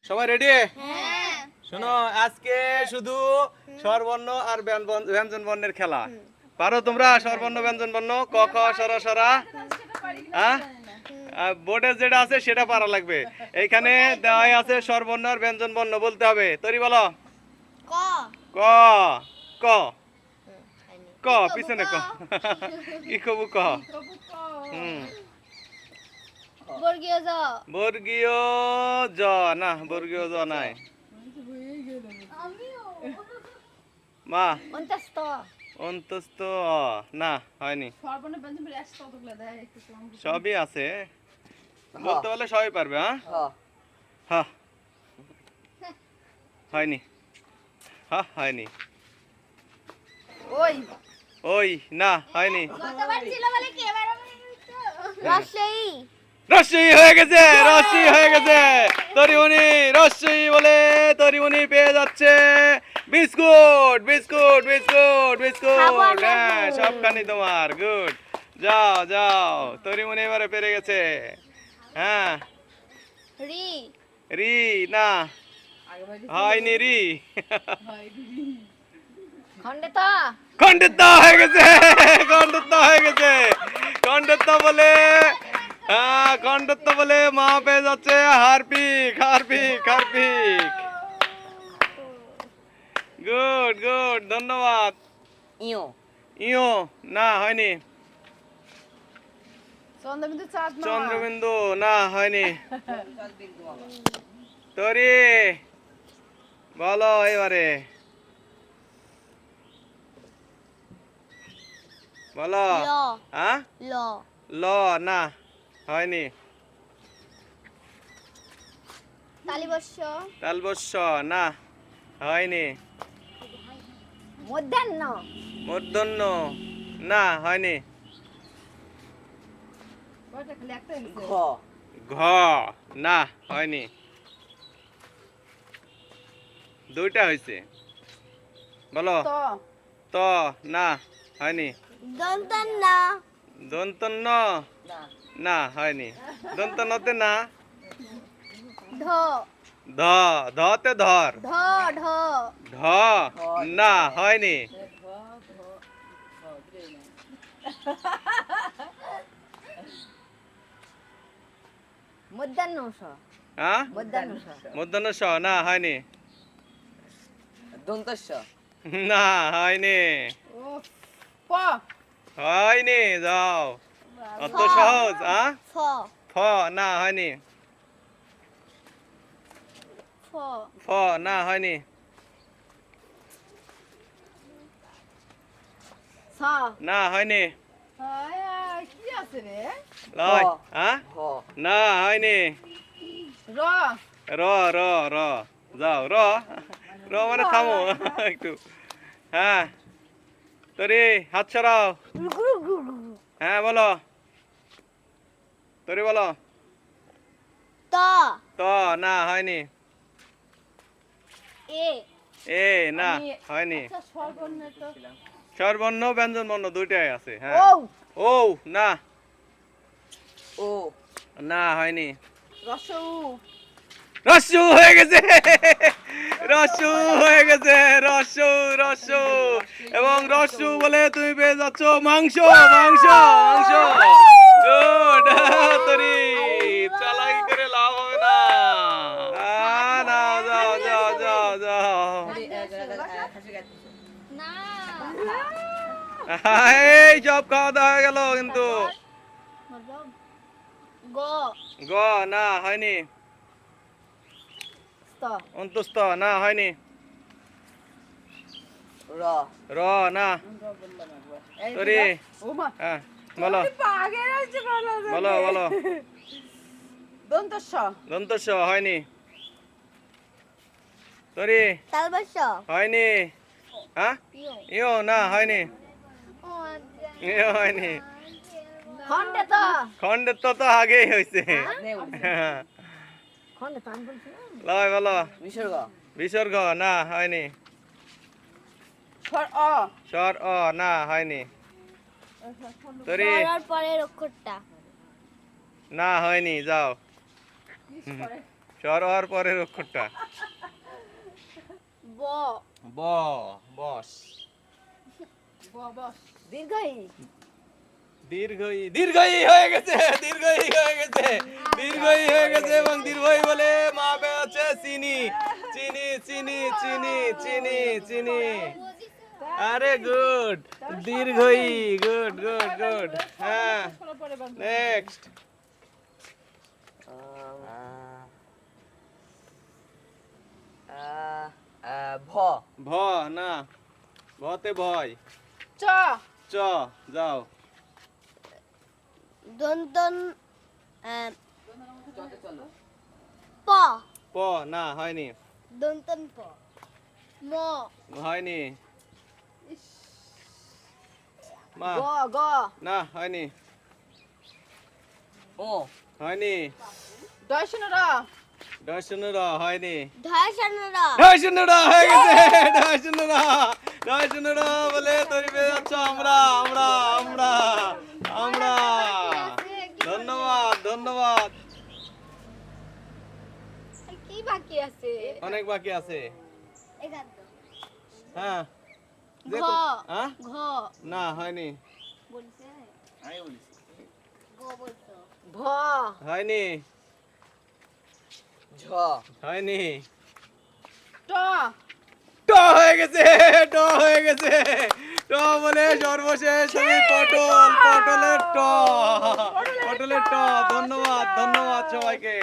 সবাই রেডি? হ্যাঁ। শোনো, আজকে শুধু স্বরবর্ণ আর ব্যঞ্জন বর্ণের খেলা। পারো তোমরা স্বরবর্ণ ব্যঞ্জন বর্ণ? ক খ সর সরা। হ্যাঁ, বোর্ডে যেটা আছে সেটা পারা লাগবে। এইখানে দেওয়াই আছে স্বরবর্ণ আর ব্যঞ্জন বর্ণ, বলতে হবে। তৈরি, বলো। ক ক ক ক পিছনে ক কি কবু ক। হুম, বর্গীয় জ বর্গীয় জ না, বর্গীয় জ নাই। মা অন্তস্থ অন্তস্থ না, হয়নি। সবই আছে, বলতে বলে সবই পারবে। হ্যাঁ, হ্যাঁ, হয়নি। হ্যাঁ, হয়নি। ওই ওই না, হয়নি। গতবার ছিল বলে কি এবার রাজশাহী রশ্মি হয়ে গেছে, রশ্মি হয়ে গেছে। তরিমণি রশ্মি বলে তরিমণি পেয়ে যাচ্ছে বিস্কুট, বিস্কুট, বিস্কুট, বিস্কুট। হ্যাঁ, সবখানি তোমার। গুড, যাও যাও। তরিমণি এবারে পেরে গেছে। হ্যাঁ, রি রি না, হয়নি রি। খন্ডিত খণ্ডিত হয়ে গেছে, খণ্ডিত হয়ে গেছে। খণ্ডিত বলে, হ্যাঁ, খণ্ডিত বলে মা পেয়ে যাচ্ছে Harpic, Harpic, Harpic. Good, good, ধন্যবাদ। ইও ইও না, হয়নি। চন্দ্রবিন্দু চাঁদ চন্দ্রবিন্দু না, হয়নি। তরি বলো এবারে, বলো। ল হ্যাঁ, ল ল না, হয়নি। তালিবর্ষ তালবস্য না, হয়নি। মধ্যাহ্ন মূর্ধন্য না, হয়নি। ঘ না, হয়নি। দুইটা হয়েছে, বলো। ত না, হয়নি। দন্তান্ন দন্তন্য না, হয়নি। দন্তন্যতে না। ঢ ধ ধতে ধর। ঢ ঢ ঢ না, হয়নি। মধ্যাহ্ন স হ্যাঁ, মধ্যাহ্ন স মূর্ধন্য স না, হয়নি। দন্তস্য না, হয়নি। প হয়নি, যাও। অত সহজ। ফ ফ না, হয়নি। ফ ফ না, হয়নি। স না, হয়নি। কি আছে রে লয়। হ না, হয়নি। র র র র যাও। র র মানে থামো একটু। হ্যাঁ, তরি হাত সরাও। হ্যাঁ, বলো। তরি বলো। ত ত না, হয়নি। এ এ না, হয়নি। স্বরবর্ণ ব্যঞ্জন বর্ণ দুইটাই আছে। হ্যাঁ, ও ও না, ও না, হয়নি। রসউ রস্যু হয়ে গেছে, রস্যু হয়ে গেছে, রস্যু, রস্যু। এবং রস্যু বলে তুমি পেয়ে যাচ্ছ মাংস, মাংস, মাংস। গুড। তরি চালাকি করে লাভ হবে না। না, যাও যাও যাও যাও। না এই সব খাওয়া দাওয়া হয়ে গেল কিন্তু। গ গ না, হয়নি। স্ত অন্তস্থ না, হয়নি। র র না, তরি। হ্যাঁ, বলো বলো বলো। দন্তস্ব দন্তস্ব হয়নি। তরি তালবস্য হয়নি। হ্যাঁ, ইও না, হয়নি। ইও হয়নি। খন্ডিত খণ্ডের তো আগেই হয়েছে। খন্ডিত আমি বলছিলাম লয় বলো। বিসর্গ বিসর্গ না, হয়নি। স্বর অ স্বর অ না, হয়নি। তরি স্বরের পরের অক্ষরটা না, হয়নি। যাও। স্বর হওয়ার পরের অক্ষরটা ব ব বস দীর্ঘই দীর্ঘই দীর্ঘই হয়ে গেছে দীর্ঘই হয়ে গেছে দীর্ঘই হয়ে গেছে এবং দীর্ঘই বলে মা হচ্ছে চিনি চিনি চিনি চিনি চিনি চিনি আরে গুড দীর্ঘই গুড গুড গুড হ্যাঁ নেক্সট ভ ভ না ভতে ভয় চ চ যাও দন্তন প প না হয়নি দন্তন প ম হয়নি মা গ গ না হয়নি ও হয়নি দয় শূন্য র দশ শূন্য র হয়নি ধর্ষণর দশ শূন্য র হয়ে গেছে দশ শূন্য র দশ শূন্য র বলে তৈরি পেয়ে যাচ্ছ আমরা আমরা আমরা আমরা ধন্যবাদ ধন্যবাদ কি বাকি আছে অনেক বাকি আছে এগারো হ্যাঁ যে ঘ হ্যাঁ ঘ না হয়নি বলছে আমি বলিস গ বলছো ভ হয়নি ঝ হয়নি ট ট হয়ে গেছে ট হয়ে গেছে ট বলে সর্বশেষ তুমি পটল পটলের ট পটলের ট ধন্যবাদ ধন্যবাদ সবাইকে